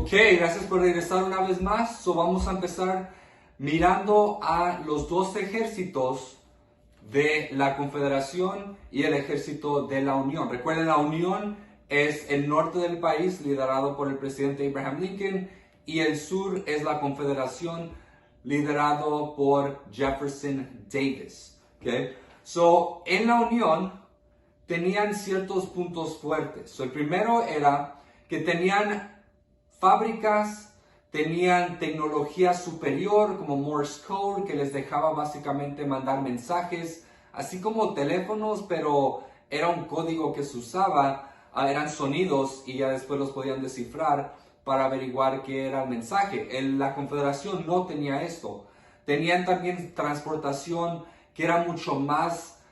Ok, gracias por regresar una vez más. Vamos a empezar mirando a los dos ejércitos de la Confederación y el ejército de la Unión. Recuerden, la Unión es el norte del país liderado por el presidente Abraham Lincoln y el sur es la Confederación liderado por Jefferson Davis. Okay? En la Unión tenían ciertos puntos fuertes. El primero era que tenían fábricas, tenían tecnología superior como Morse Code, que les dejaba básicamente mandar mensajes, así como teléfonos, pero era un código que se usaba, eran sonidos y ya después los podían descifrar para averiguar qué era el mensaje. La Confederación no tenía esto. Tenían también transportación que era mucho más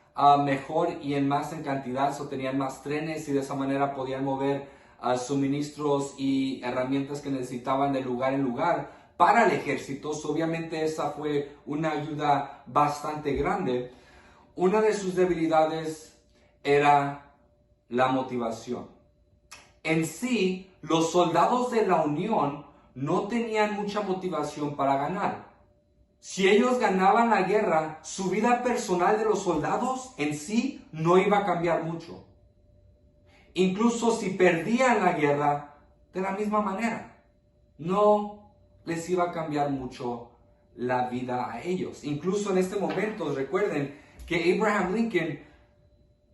mejor y más en cantidad, tenían más trenes y de esa manera podían mover suministros y herramientas que necesitaban de lugar en lugar para el ejército. Obviamente esa fue una ayuda bastante grande. Una de sus debilidades era la motivación. En sí, los soldados de la Unión no tenían mucha motivación para ganar. Si ellos ganaban la guerra, su vida personal de los soldados en sí no iba a cambiar mucho. Incluso si perdían la guerra, de la misma manera, no les iba a cambiar mucho la vida a ellos. Incluso en este momento, recuerden que Abraham Lincoln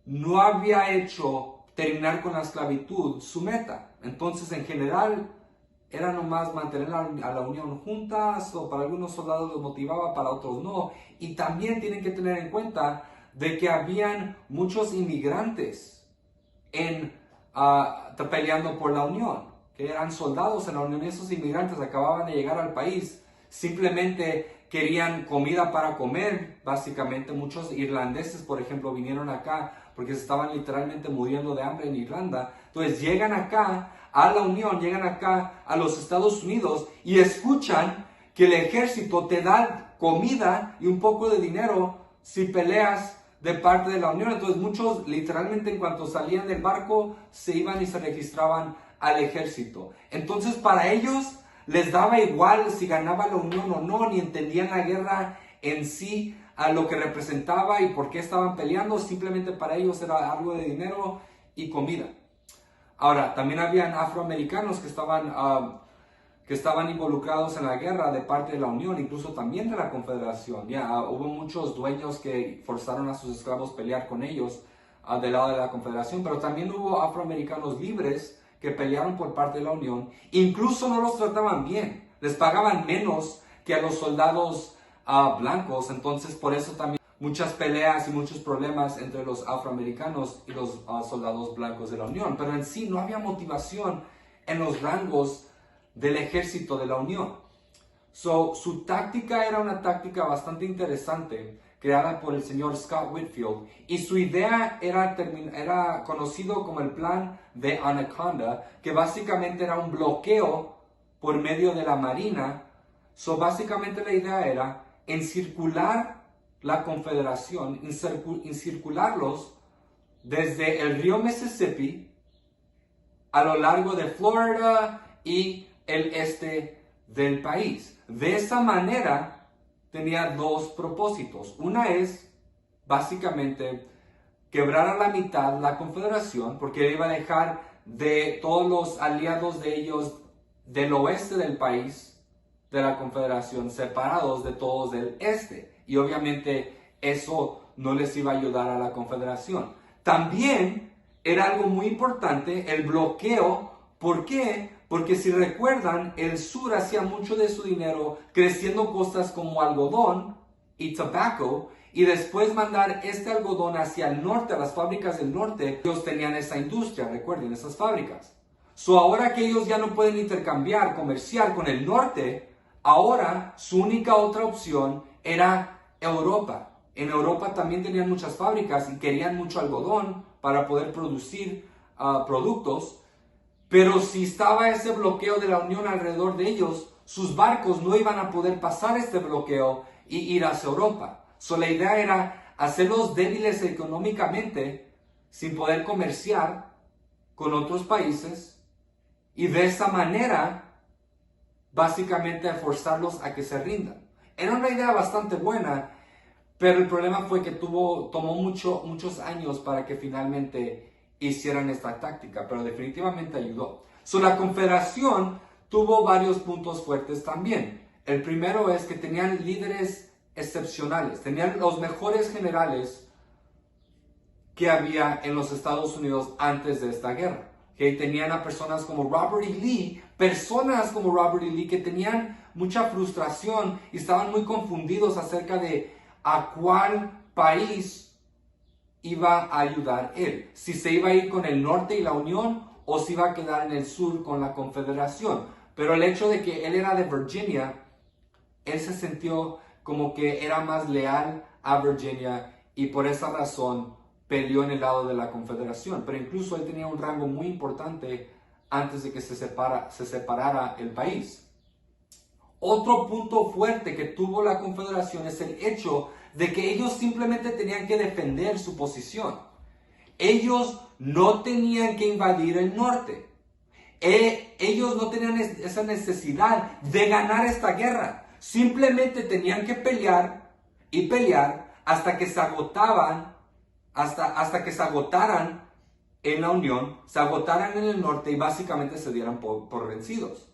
no había hecho terminar con la esclavitud su meta. Entonces, en general, era nomás mantener a la Unión juntas, o para algunos soldados los motivaba, para otros no. Y también tienen que tener en cuenta de que habían muchos inmigrantes peleando por la Unión, que eran soldados en la Unión. Esos inmigrantes acababan de llegar al país, simplemente querían comida para comer, básicamente. Muchos irlandeses, por ejemplo, vinieron acá porque se estaban literalmente muriendo de hambre en Irlanda. Entonces llegan acá a la Unión, llegan acá a los Estados Unidos y escuchan que el ejército te da comida y un poco de dinero si peleas de parte de la Unión. Entonces muchos literalmente en cuanto salían del barco se iban y se registraban al ejército. Entonces para ellos les daba igual si ganaba la Unión o no, ni entendían la guerra en sí, a lo que representaba y por qué estaban peleando. Simplemente para ellos era algo de dinero y comida. Ahora, también habían afroamericanos que estaban involucrados en la guerra de parte de la Unión, incluso también de la Confederación. Hubo muchos dueños que forzaron a sus esclavos a pelear con ellos del lado de la Confederación, pero también hubo afroamericanos libres que pelearon por parte de la Unión. Incluso no los trataban bien, les pagaban menos que a los soldados blancos. Entonces por eso también muchas peleas y muchos problemas entre los afroamericanos y los soldados blancos de la Unión. Pero en sí no había motivación en los rangos del ejército de la Unión. Su táctica era una táctica bastante interesante, creada por el señor Scott Whitfield, y su idea era conocido como el plan de Anaconda, que básicamente era un bloqueo por medio de la marina. Básicamente la idea era encircular la Confederación, encircularlos desde el río Mississippi a lo largo de Florida y el este del país. De esa manera tenía dos propósitos. Una es básicamente quebrar a la mitad la Confederación, porque iba a dejar de todos los aliados de ellos del oeste del país, de la Confederación, separados de todos del este. Y obviamente eso no les iba a ayudar a la Confederación. También era algo muy importante el bloqueo. ¿Por qué? Porque si recuerdan, el sur hacía mucho de su dinero creciendo cosas como algodón y tobacco, y después mandar este algodón hacia el norte, a las fábricas del norte. Ellos tenían esa industria, recuerden, esas fábricas. Ahora que ellos ya no pueden intercambiar, comerciar con el norte, ahora su única otra opción era Europa. En Europa también tenían muchas fábricas y querían mucho algodón para poder producir productos. Pero si estaba ese bloqueo de la Unión alrededor de ellos, sus barcos no iban a poder pasar este bloqueo y ir hacia Europa. La idea era hacerlos débiles económicamente, sin poder comerciar con otros países, y de esa manera básicamente a forzarlos a que se rindan. Era una idea bastante buena, pero el problema fue que tomó muchos años para que finalmente hicieran esta táctica, pero definitivamente ayudó. La Confederación tuvo varios puntos fuertes también. El primero es que tenían líderes excepcionales, tenían los mejores generales que había en los Estados Unidos antes de esta guerra. Que tenían a personas como Robert E. Lee, que tenían mucha frustración y estaban muy confundidos acerca de a cuál país iba a ayudar él. Si se iba a ir con el norte y la Unión o se iba a quedar en el sur con la Confederación. Pero el hecho de que él era de Virginia, él se sintió como que era más leal a Virginia y por esa razón peleó en el lado de la Confederación. Pero incluso él tenía un rango muy importante antes de que se separara el país. Otro punto fuerte que tuvo la Confederación es el hecho de que ellos simplemente tenían que defender su posición. Ellos no tenían que invadir el norte. Ellos no tenían esa necesidad de ganar esta guerra. Simplemente tenían que pelear y pelear hasta que se agotaban, hasta que se agotaran en la Unión, se agotaran en el norte y básicamente se dieran por vencidos.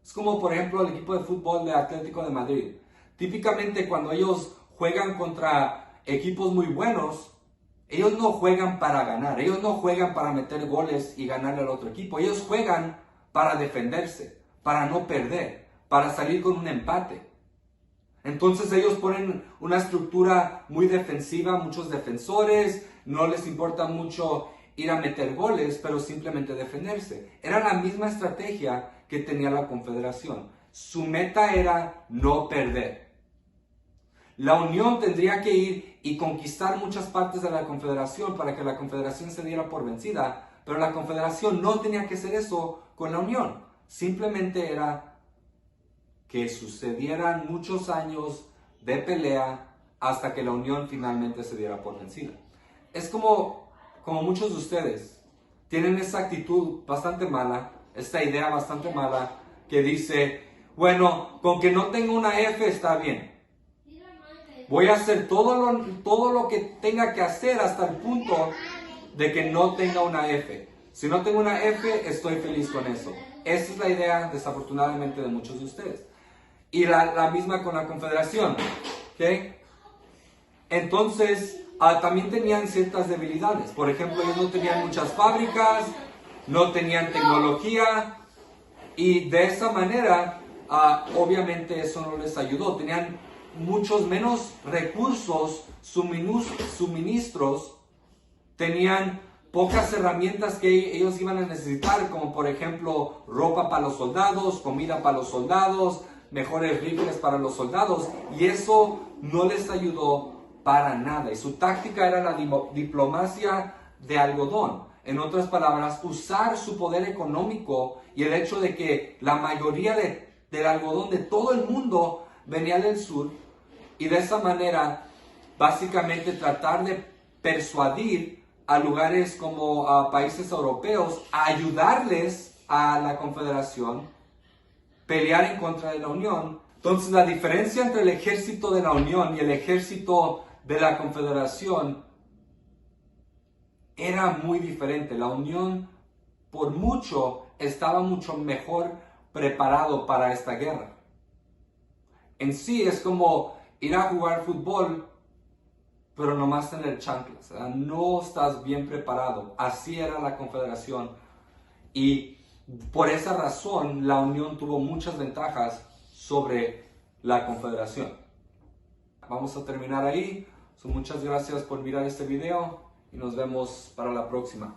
Es como, por ejemplo, el equipo de fútbol de Atlético de Madrid. Típicamente cuando ellos juegan contra equipos muy buenos, ellos no juegan para ganar, ellos no juegan para meter goles y ganarle al otro equipo. Ellos juegan para defenderse, para no perder, para salir con un empate. Entonces ellos ponen una estructura muy defensiva, muchos defensores, no les importa mucho ir a meter goles, pero simplemente defenderse. Era la misma estrategia que tenía la Confederación. Su meta era no perder. La Unión tendría que ir y conquistar muchas partes de la Confederación para que la Confederación se diera por vencida, pero la Confederación no tenía que hacer eso con la Unión. Simplemente era que sucedieran muchos años de pelea hasta que la Unión finalmente se diera por vencida. Es como muchos de ustedes tienen esa actitud bastante mala, esta idea bastante mala que dice, bueno, con que no tenga una F está bien. Voy a hacer todo lo que tenga que hacer hasta el punto de que no tenga una F. Si no tengo una F, estoy feliz con eso. Esa es la idea, desafortunadamente, de muchos de ustedes. Y la misma con la Confederación. ¿Okay? Entonces, también tenían ciertas debilidades. Por ejemplo, ellos no tenían muchas fábricas, no tenían tecnología. Y de esa manera, obviamente, eso no les ayudó. Tenían muchos menos recursos, suministros, tenían pocas herramientas que ellos iban a necesitar, como por ejemplo ropa para los soldados, comida para los soldados, mejores rifles para los soldados, y eso no les ayudó para nada. Y su táctica era la diplomacia de algodón. En otras palabras, usar su poder económico y el hecho de que la mayoría del algodón de todo el mundo venía del sur, y de esa manera básicamente tratar de persuadir a lugares como a países europeos a ayudarles a la Confederación, pelear en contra de la Unión. Entonces la diferencia entre el ejército de la Unión y el ejército de la Confederación era muy diferente. La Unión por mucho estaba mucho mejor preparado para esta guerra. En sí es como ir a jugar fútbol, pero nomás tener chanclas. No estás bien preparado. Así era la Confederación. Y por esa razón, la Unión tuvo muchas ventajas sobre la Confederación. Vamos a terminar ahí. Muchas gracias por mirar este video y nos vemos para la próxima.